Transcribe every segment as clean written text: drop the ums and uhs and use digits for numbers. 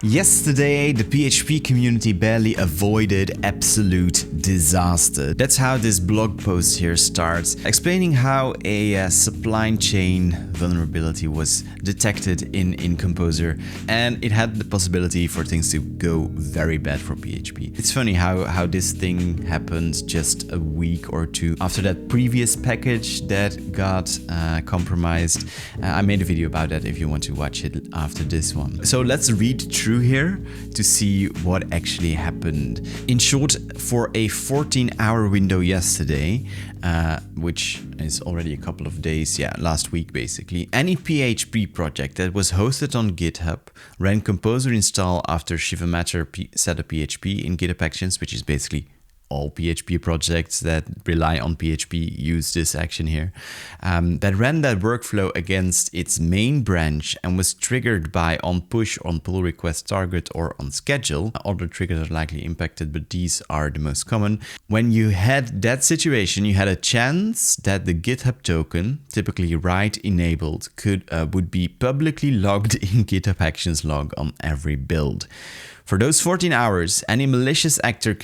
Yesterday, the PHP community barely avoided absolute disaster. That's how this blog post here starts, explaining how a supply chain vulnerability was detected in Composer, and it had the possibility for things to go very bad for PHP. It's funny how this thing happened just a week or two after that previous package that got compromised. I made a video about that if you want to watch it after this one. So let's read through here to see what actually happened. In short, for a 14-hour window yesterday, which is already a couple of days, last week basically, any PHP project that was hosted on GitHub ran Composer install after Shivamatter setup PHP in GitHub Actions, which is basically all PHP projects that rely on PHP use this action here, that ran that workflow against its main branch and was triggered by on push, on pull request target, or on schedule. Other triggers are likely impacted, but these are the most common. When you had that situation, you had a chance that the GitHub token, typically write enabled, would be publicly logged in GitHub Actions log on every build. For those 14 hours, any malicious actor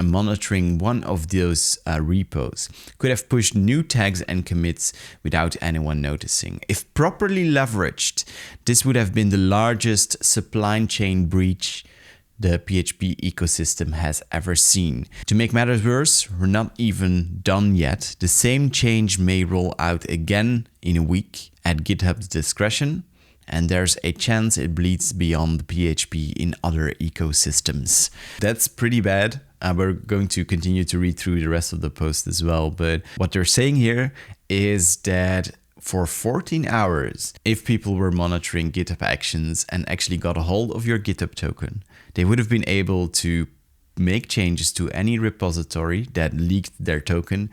monitoring one of those repos could have pushed new tags and commits without anyone noticing. If properly leveraged, this would have been the largest supply chain breach the PHP ecosystem has ever seen. To make matters worse, we're not even done yet. The same change may roll out again in a week at GitHub's discretion, and there's a chance it bleeds beyond PHP in other ecosystems. That's pretty bad. We're going to continue to read through the rest of the post as well, but what they're saying here is that for 14 hours, if people were monitoring GitHub Actions and actually got a hold of your GitHub token, they would have been able to make changes to any repository that leaked their token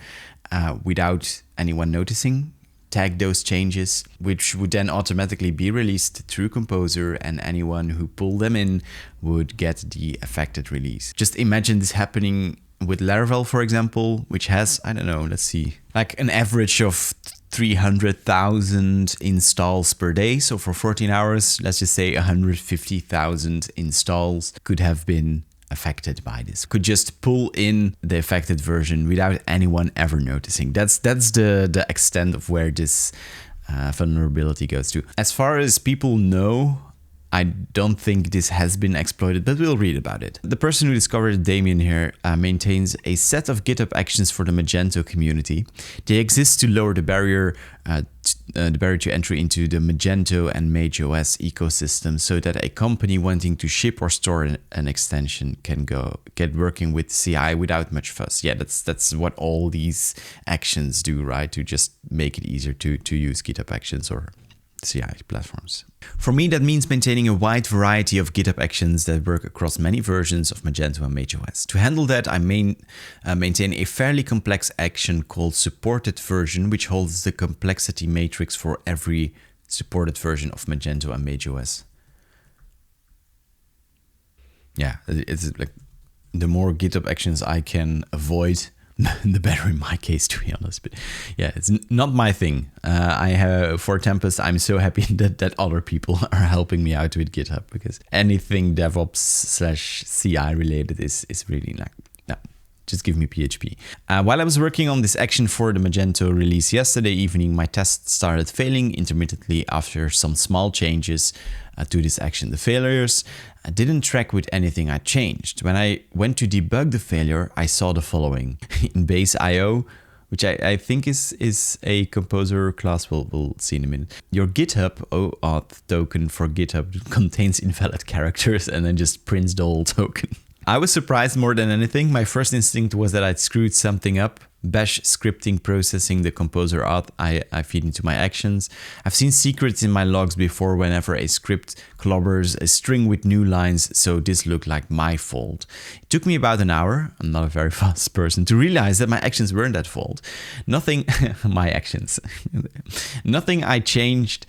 without anyone noticing, tag those changes, which would then automatically be released through Composer, and anyone who pulled them in would get the affected release. Just imagine this happening with Laravel, for example, which has, I don't know, let's see, like an average of 300,000 installs per day. So for 14 hours, let's just say 150,000 installs could have been affected by this, could just pull in the affected version without anyone ever noticing. That's the extent of where this vulnerability goes to. As far as people know, I don't think this has been exploited, but we'll read about it. The person who discovered Damien here maintains a set of GitHub Actions for the Magento community. They exist to lower the barrier to entry into the Magento and MageOS ecosystem, so that a company wanting to ship or store an extension can get working with CI without much fuss. Yeah, that's what all these actions do, right? To just make it easier to use GitHub Actions or CI platforms. For me, that means maintaining a wide variety of GitHub Actions that work across many versions of Magento and MageOS. To handle that, I maintain a fairly complex action called supported version, which holds the complexity matrix for every supported version of Magento and MageOS. Yeah, it's like the more GitHub Actions I can avoid, the better in my case, to be honest. But yeah, it's not my thing. I have, for Tempest, I'm so happy that other people are helping me out with GitHub, because anything DevOps/CI related is really like, no, just give me PHP. While I was working on this action for the Magento release yesterday evening, my test started failing intermittently after some small changes to this action. The failures didn't track with anything I changed. When I went to debug the failure, I saw the following. In base.io, which I think is a Composer class, we'll see in a minute. Your GitHub OAuth token for GitHub contains invalid characters, and then just prints the whole token. I was surprised more than anything. My first instinct was that I'd screwed something up. Bash scripting processing the Composer auth I feed into my actions. I've seen secrets in my logs before whenever a script clobbers a string with new lines, so this looked like my fault. It took me about an hour, I'm not a very fast person, to realize that my actions weren't at fault. Nothing I changed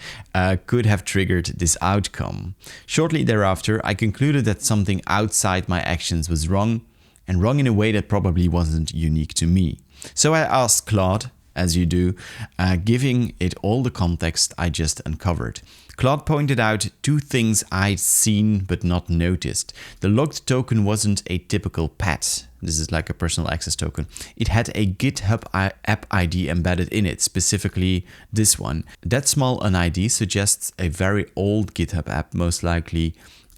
could have triggered this outcome. Shortly thereafter, I concluded that something outside my actions was wrong, and wrong in a way that probably wasn't unique to me. So I asked Claude, as you do, giving it all the context I just uncovered. Claude pointed out two things I'd seen but not noticed. The logged token wasn't a typical PAT. This is like a personal access token. It had a GitHub app ID embedded in it, specifically this one. That small an ID suggests a very old GitHub app, most likely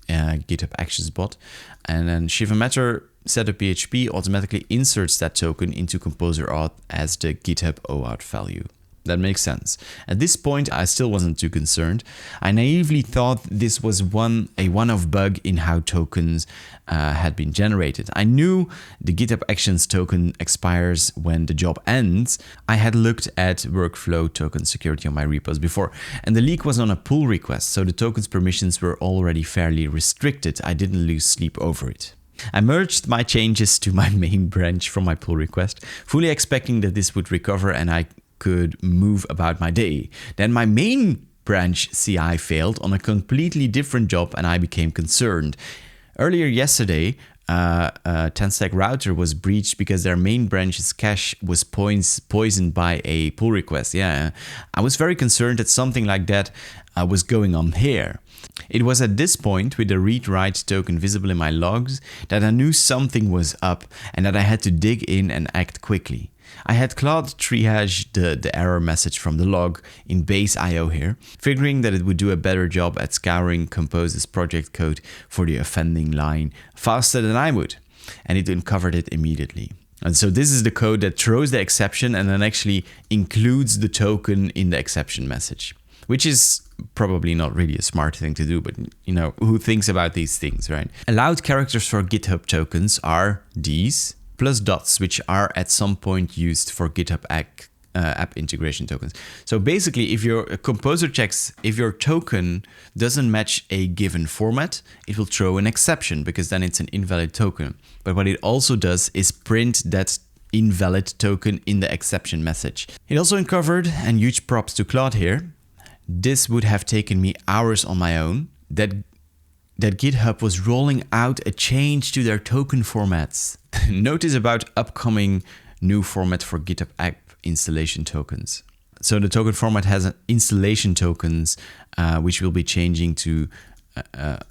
GitHub Actions bot. And then Shivameter setup PHP automatically inserts that token into Composer auth as the GitHub OAuth value. That makes sense. At this point, I still wasn't too concerned. I naively thought this was a one-off bug in how tokens had been generated. I knew the GitHub Actions token expires when the job ends. I had looked at workflow token security on my repos before, and the leak was on a pull request, so the token's permissions were already fairly restricted. I didn't lose sleep over it. I merged my changes to my main branch from my pull request, fully expecting that this would recover and I could move about my day. Then my main branch CI failed on a completely different job and I became concerned. Earlier yesterday, 10-stack router was breached because their main branch's cache was poisoned by a pull request. Yeah, I was very concerned that something like that was going on here. It was at this point, with the read-write token visible in my logs, that I knew something was up and that I had to dig in and act quickly. I had Claude triage the error message from the log in base.io here, figuring that it would do a better job at scouring Composer's project code for the offending line faster than I would, and it uncovered it immediately. And so this is the code that throws the exception and then actually includes the token in the exception message, which is probably not really a smart thing to do, but you know, who thinks about these things, right? Allowed characters for GitHub tokens are these, plus dots, which are at some point used for GitHub app integration tokens. So basically, if your Composer checks if your token doesn't match a given format, it will throw an exception because then it's an invalid token. But what it also does is print that invalid token in the exception message. It also uncovered, and huge props to Claude here, this would have taken me hours on my own, that GitHub was rolling out a change to their token formats. Notice about upcoming new format for GitHub app installation tokens. So the token format has installation tokens, which will be changing to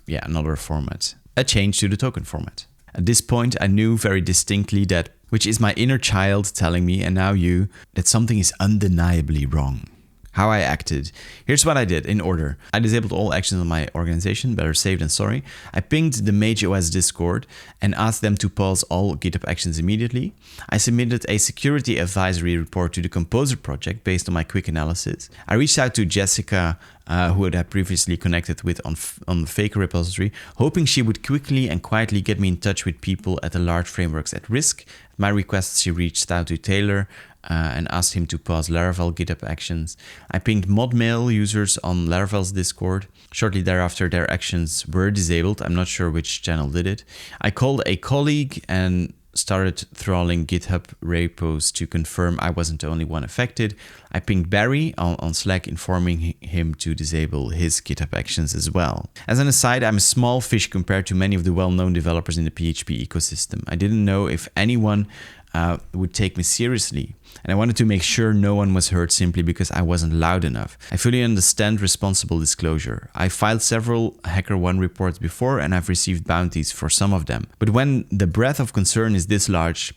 another format. A change to the token format. At this point, I knew very distinctly that, which is my inner child telling me, and now you, that something is undeniably wrong. How I acted. Here's what I did in order. I disabled all actions on my organization, better safe than sorry. I pinged the MageOS Discord and asked them to pause all GitHub actions immediately. I submitted a security advisory report to the Composer project based on my quick analysis. I reached out to Jessica, who I had previously connected with on the Faker repository, hoping she would quickly and quietly get me in touch with people at the large frameworks at risk. At my request, she reached out to Taylor, and asked him to pause Laravel GitHub actions. I pinged modmail users on Laravel's Discord. Shortly thereafter, their actions were disabled. I'm not sure which channel did it. I called a colleague and started trawling GitHub repos to confirm I wasn't the only one affected. I pinged Barry on Slack, informing him to disable his GitHub actions as well. As an aside, I'm a small fish compared to many of the well-known developers in the PHP ecosystem. I didn't know if anyone would take me seriously. And I wanted to make sure no one was hurt simply because I wasn't loud enough. I fully understand responsible disclosure. I filed several HackerOne reports before and I've received bounties for some of them. But when the breadth of concern is this large,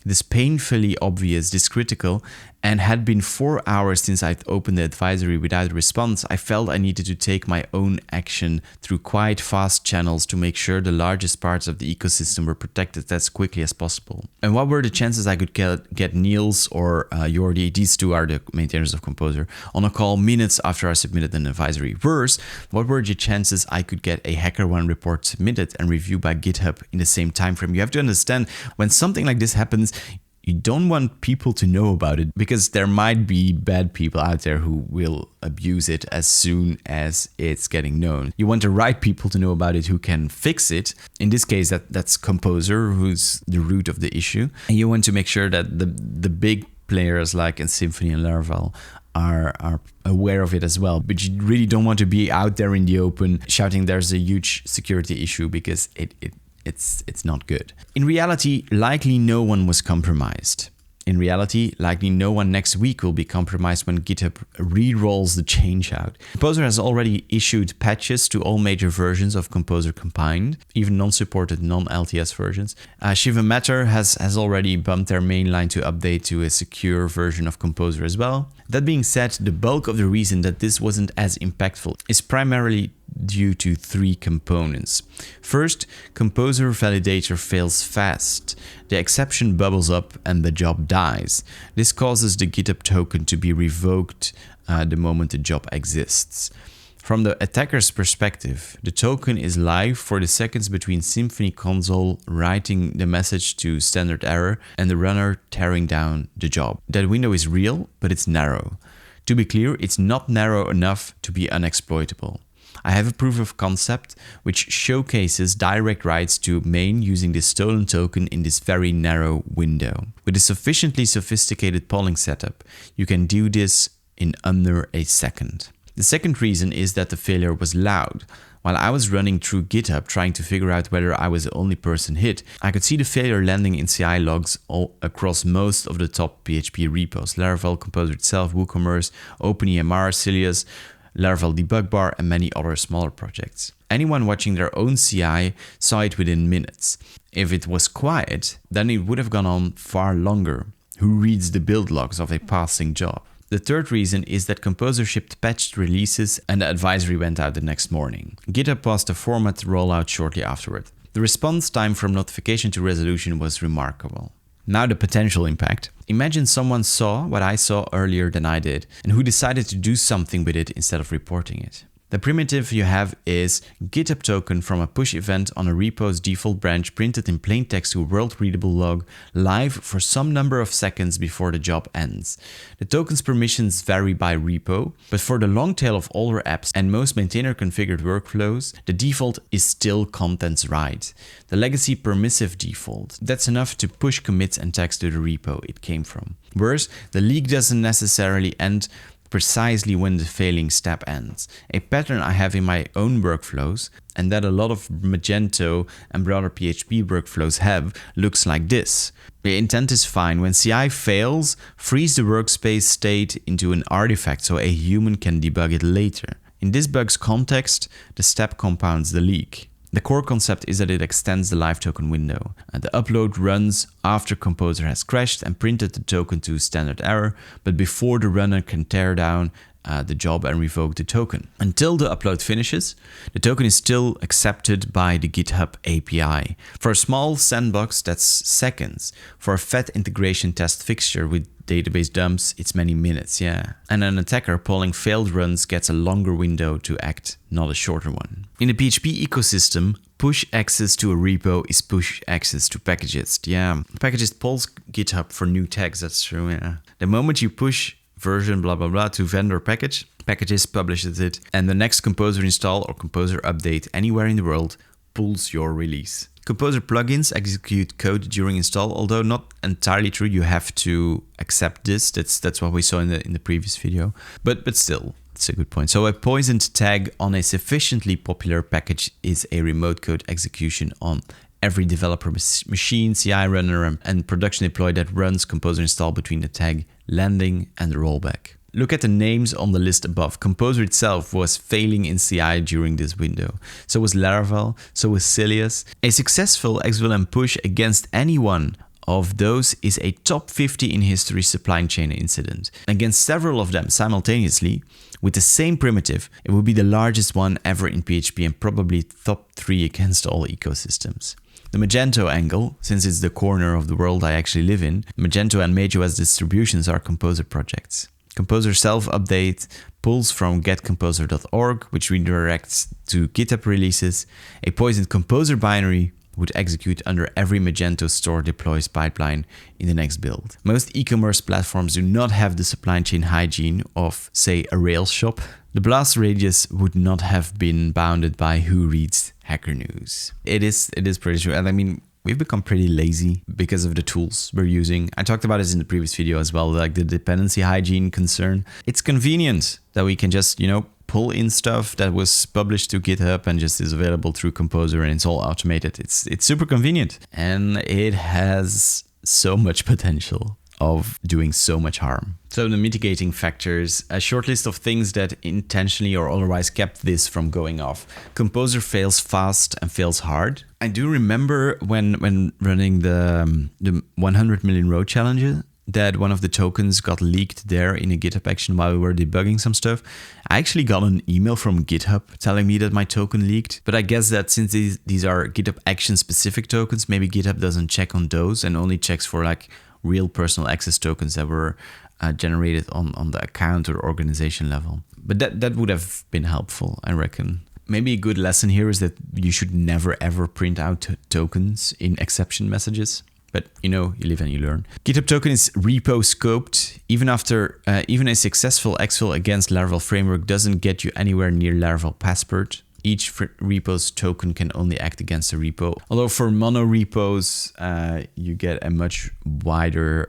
this painfully obvious, this critical, and had been 4 hours since I'd opened the advisory without a response, I felt I needed to take my own action through quite fast channels to make sure the largest parts of the ecosystem were protected as quickly as possible. And what were the chances I could get Niels or Jordi, these two are the maintainers of Composer, on a call minutes after I submitted an advisory? Worse, what were the chances I could get a HackerOne report submitted and reviewed by GitHub in the same time frame? You have to understand, when something like this happens, you don't want people to know about it because there might be bad people out there who will abuse it as soon as it's getting known. You want the right people to know about it who can fix it. In this case, that's Composer, who's the root of the issue. And you want to make sure that the big players like Symfony and Laravel are aware of it as well. But you really don't want to be out there in the open shouting there's a huge security issue, because it's not good. In reality, likely no one was compromised. In reality, likely no one next week will be compromised when GitHub re-rolls the changeout. Composer has already issued patches to all major versions of Composer combined, even non-supported non-LTS versions. Shiva Matter has already bumped their mainline to update to a secure version of Composer as well. That being said, the bulk of the reason that this wasn't as impactful is primarily due to 3 components. First, Composer Validator fails fast. The exception bubbles up and the job dies. This causes the GitHub token to be revoked the moment the job exists. From the attacker's perspective, the token is live for the seconds between Symfony console writing the message to standard error and the runner tearing down the job. That window is real, but it's narrow. To be clear, it's not narrow enough to be unexploitable. I have a proof of concept which showcases direct writes to main using this stolen token in this very narrow window. With a sufficiently sophisticated polling setup, you can do this in under a second. The second reason is that the failure was loud. While I was running through GitHub trying to figure out whether I was the only person hit, I could see the failure landing in CI logs all across most of the top PHP repos: Laravel, Composer itself, WooCommerce, OpenEMR, Cilius, Laravel Debug Bar, and many other smaller projects. Anyone watching their own CI saw it within minutes. If it was quiet, then it would have gone on far longer. Who reads the build logs of a passing job? The third reason is that Composer shipped patched releases and the advisory went out the next morning. GitHub paused the format rollout shortly afterward. The response time from notification to resolution was remarkable. Now the potential impact. Imagine someone saw what I saw earlier than I did and who decided to do something with it instead of reporting it. The primitive you have is GitHub token from a push event on a repo's default branch printed in plain text to a world-readable log live for some number of seconds before the job ends. The token's permissions vary by repo, but for the long tail of older apps and most maintainer-configured workflows, the default is still contents write. The legacy permissive default, that's enough to push commits and tags to the repo it came from. Worse, the leak doesn't necessarily end precisely when the failing step ends. A pattern I have in my own workflows, and that a lot of Magento and broader PHP workflows have, looks like this. The intent is fine. When CI fails, freeze the workspace state into an artifact so a human can debug it later. In this bug's context, the step compounds the leak. The core concept is that it extends the live token window. The upload runs after Composer has crashed and printed the token to standard error, but before the runner can tear down the job and revoke the token. Until the upload finishes, the token is still accepted by the GitHub API. For a small sandbox, that's seconds. For a fat integration test fixture with database dumps, it's many minutes, yeah. And an attacker polling failed runs gets a longer window to act, not a shorter one. In the PHP ecosystem, push access to a repo is push access to Packagist, yeah. Packagist polls GitHub for new tags, that's true, yeah. The moment you push version blah blah blah to vendor package, Packagist publishes it, and the next Composer install or Composer update anywhere in the world pulls your release. Composer plugins execute code during install, although not entirely true. You have to accept this. That's what we saw in the previous video. But still, it's a good point. So a poisoned tag on a sufficiently popular package is a remote code execution on every developer machine, CI runner, and production deploy that runs Composer install between the tag landing and the rollback. Look at the names on the list above. Composer itself was failing in CI during this window. So was Laravel, so was Cilius. A successful XVLM push against any one of those is a top 50 in history supply chain incident. Against several of them simultaneously, with the same primitive, it would be the largest one ever in PHP and probably top 3 against all ecosystems. The Magento angle, since it's the corner of the world I actually live in, Magento and MageOS distributions are Composer projects. Composer self-update pulls from getcomposer.org, which redirects to GitHub releases. A poisoned Composer binary would execute under every Magento store deploys pipeline in the next build. Most e-commerce platforms do not have the supply chain hygiene of, say, a Rails shop. The blast radius would not have been bounded by who reads Hacker News. It is pretty true. And I mean, we've become pretty lazy because of the tools we're using. I talked about this in the previous video as well, like the dependency hygiene concern. It's convenient that we can just, pull in stuff that was published to GitHub and just is available through Composer and it's all automated. It's super convenient and it has so much potential. of doing so much harm. So the mitigating factors, a short list of things that intentionally or otherwise kept this from going off. Composer fails fast and fails hard. I do remember when running the 100 million row challenge, that one of the tokens got leaked there in a GitHub action while we were debugging some stuff. I actually got an email from GitHub telling me that my token leaked, but I guess that since these are GitHub action specific tokens, maybe GitHub doesn't check on those and only checks for like real personal access tokens that were generated on the account or organization level. But that would have been helpful, I reckon. Maybe a good lesson here is that you should never ever print out tokens in exception messages. But you live and you learn. GitHub token is repo scoped. Even a successful exfil against Laravel framework doesn't get you anywhere near Laravel passport. Each repo's token can only act against a repo. Although for mono repos, you get a much wider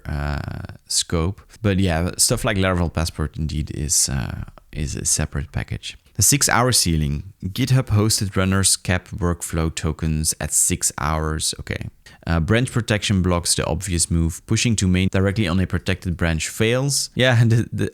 scope. But yeah, stuff like Laravel passport indeed is a separate package. The 6-hour ceiling. GitHub hosted runners cap workflow tokens at 6 hours. Okay. Branch protection blocks the obvious move. Pushing to main directly on a protected branch fails. Yeah,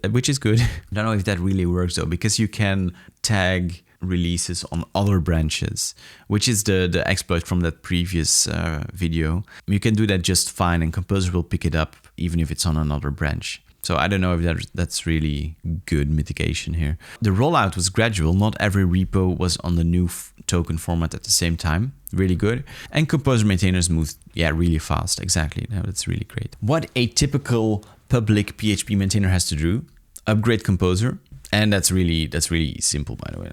which is good. I don't know if that really works though, because you can tag releases on other branches, which is the exploit from that previous video. You can do that just fine and Composer will pick it up even if it's on another branch. So I don't know if that's really good mitigation here. The rollout was gradual. Not every repo was on the new token format at the same time. Really good. And Composer maintainers moved, really fast. Exactly. No, that's really great. What a typical public PHP maintainer has to do: upgrade Composer. And that's really simple, by the way.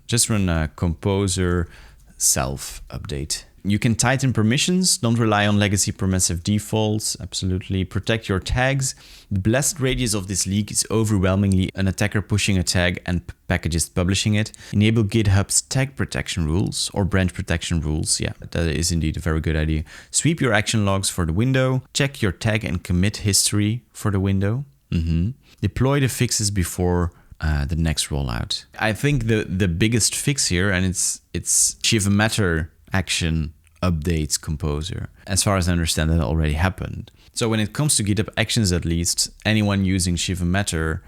Just run a Composer self update. You can tighten permissions, don't rely on legacy permissive defaults, absolutely. Protect your tags. The blessed radius of this leak is overwhelmingly an attacker pushing a tag and packages publishing it. Enable GitHub's tag protection rules or branch protection rules. Yeah, that is indeed a very good idea. Sweep your action logs for the window. Check your tag and commit history for the window. Deploy the fixes before the next rollout. I think the biggest fix here, and it's Shiva Matter action updates Composer. As far as I understand, that already happened. So when it comes to GitHub Actions, at least, anyone using Shiva Matter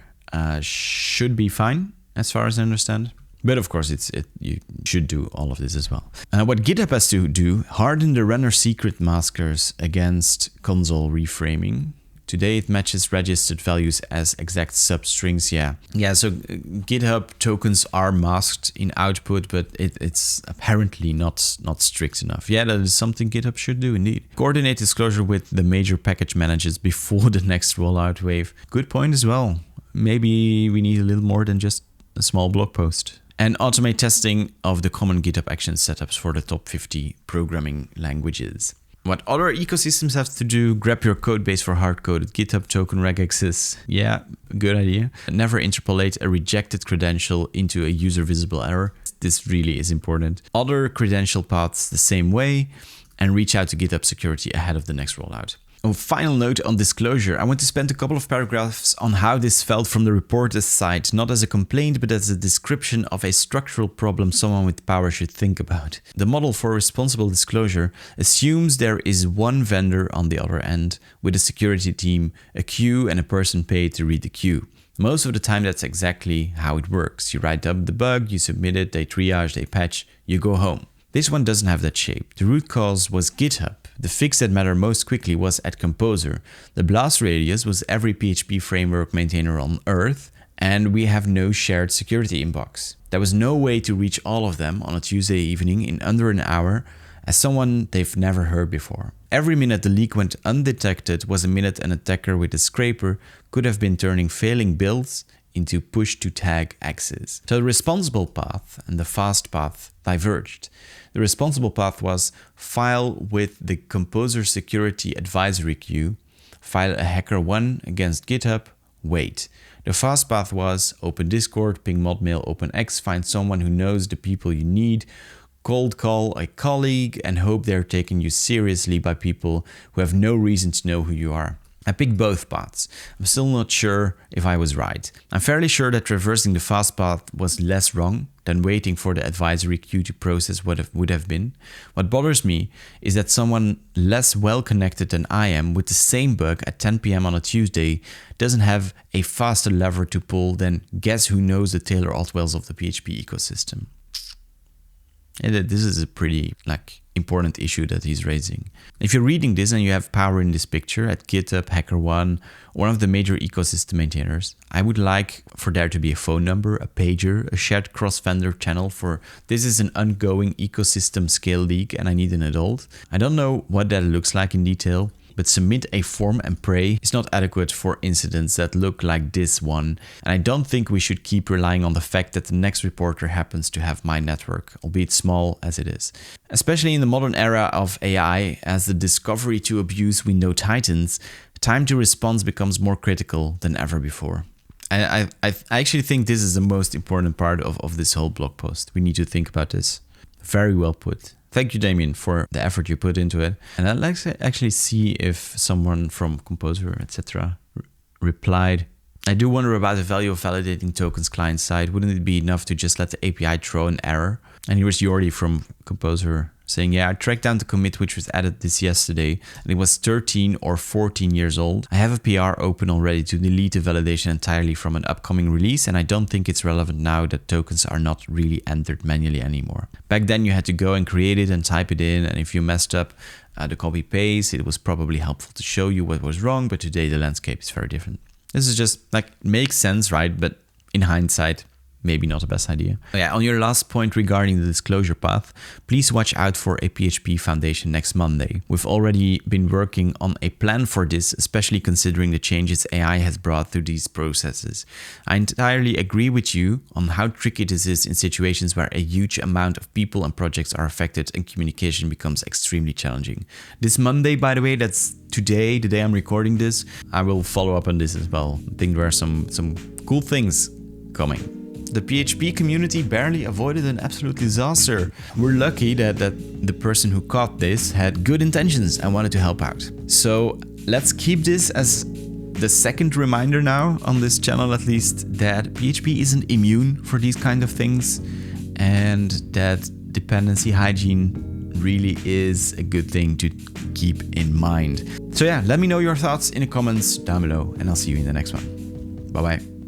should be fine, as far as I understand. But of course, you should do all of this as well. What GitHub has to do: harden the runner secret maskers against console reframing. Today it matches registered values as exact substrings. Yeah. So GitHub tokens are masked in output, but it's apparently not strict enough. Yeah, that is something GitHub should do indeed. Coordinate disclosure with the major package managers before the next rollout wave. Good point as well. Maybe we need a little more than just a small blog post. And automate testing of the common GitHub Actions setups for the top 50 programming languages. What other ecosystems have to do: grab your codebase for hard-coded GitHub token regexes. Yeah, good idea. Never interpolate a rejected credential into a user-visible error. This really is important. Other credential paths the same way, and reach out to GitHub security ahead of the next rollout. A final note on disclosure. I want to spend a couple of paragraphs on how this felt from the reporter's side, not as a complaint, but as a description of a structural problem someone with power should think about. The model for responsible disclosure assumes there is one vendor on the other end, with a security team, a queue, and a person paid to read the queue. Most of the time, that's exactly how it works. You write up the bug, you submit it, they triage, they patch, you go home. This one doesn't have that shape. The root cause was GitHub. The fix that mattered most quickly was at Composer. The blast radius was every PHP framework maintainer on Earth, and we have no shared security inbox. There was no way to reach all of them on a Tuesday evening in under an hour as someone they've never heard before. Every minute the leak went undetected was a minute an attacker with a scraper could have been turning failing builds into push-to-tag axes. So the responsible path and the fast path diverged. The responsible path was file with the Composer security advisory queue, file a hacker1 against GitHub, wait. The fast path was open Discord, ping modmail, open X, find someone who knows the people you need, cold call a colleague, and hope they're taking you seriously by people who have no reason to know who you are. I picked both paths. I'm still not sure if I was right. I'm fairly sure that traversing the fast path was less wrong. than waiting for the advisory queue to process what would have been. What bothers me is that someone less well connected than I am with the same bug at 10 p.m. on a Tuesday doesn't have a faster lever to pull than guess who knows the Taylor Otwells of the PHP ecosystem. And this is a pretty important issue that he's raising. If you're reading this and you have power in this picture at GitHub, HackerOne, one of the major ecosystem maintainers, I would like for there to be a phone number, a pager, a shared cross-vendor channel for this is an ongoing ecosystem scale leak and I need an adult. I don't know what that looks like in detail, but submit a form and pray is not adequate for incidents that look like this one. And I don't think we should keep relying on the fact that the next reporter happens to have my network, albeit small as it is. Especially in the modern era of AI, as the discovery to abuse we know tightens, time to response becomes more critical than ever before. And I actually think this is the most important part of this whole blog post. We need to think about this. Very well put. Thank you, Damien, for the effort you put into it. And I'd like to actually see if someone from Composer, etc. replied. I do wonder about the value of validating tokens client side. Wouldn't it be enough to just let the API throw an error? And here's Jordi from Composer saying, yeah, I tracked down the commit which was added this yesterday, and it was 13 or 14 years old. I have a PR open already to delete the validation entirely from an upcoming release, and I don't think it's relevant now that tokens are not really entered manually anymore. Back then you had to go and create it and type it in, and if you messed up the copy paste, it was probably helpful to show you what was wrong, but today the landscape is very different. This is just makes sense, right? But in hindsight, maybe not the best idea. Yeah, on your last point regarding the disclosure path, please watch out for a PHP Foundation next Monday. We've already been working on a plan for this, especially considering the changes AI has brought through these processes. I entirely agree with you on how tricky this is in situations where a huge amount of people and projects are affected and communication becomes extremely challenging. This Monday, by the way, that's today, the day I'm recording this, I will follow up on this as well. I think there are some cool things coming. The PHP community barely avoided an absolute disaster. We're lucky that the person who caught this had good intentions and wanted to help out. So let's keep this as the second reminder now on this channel, at least, that PHP isn't immune for these kind of things and that dependency hygiene really is a good thing to keep in mind. So yeah, let me know your thoughts in the comments down below and I'll see you in the next one. Bye bye.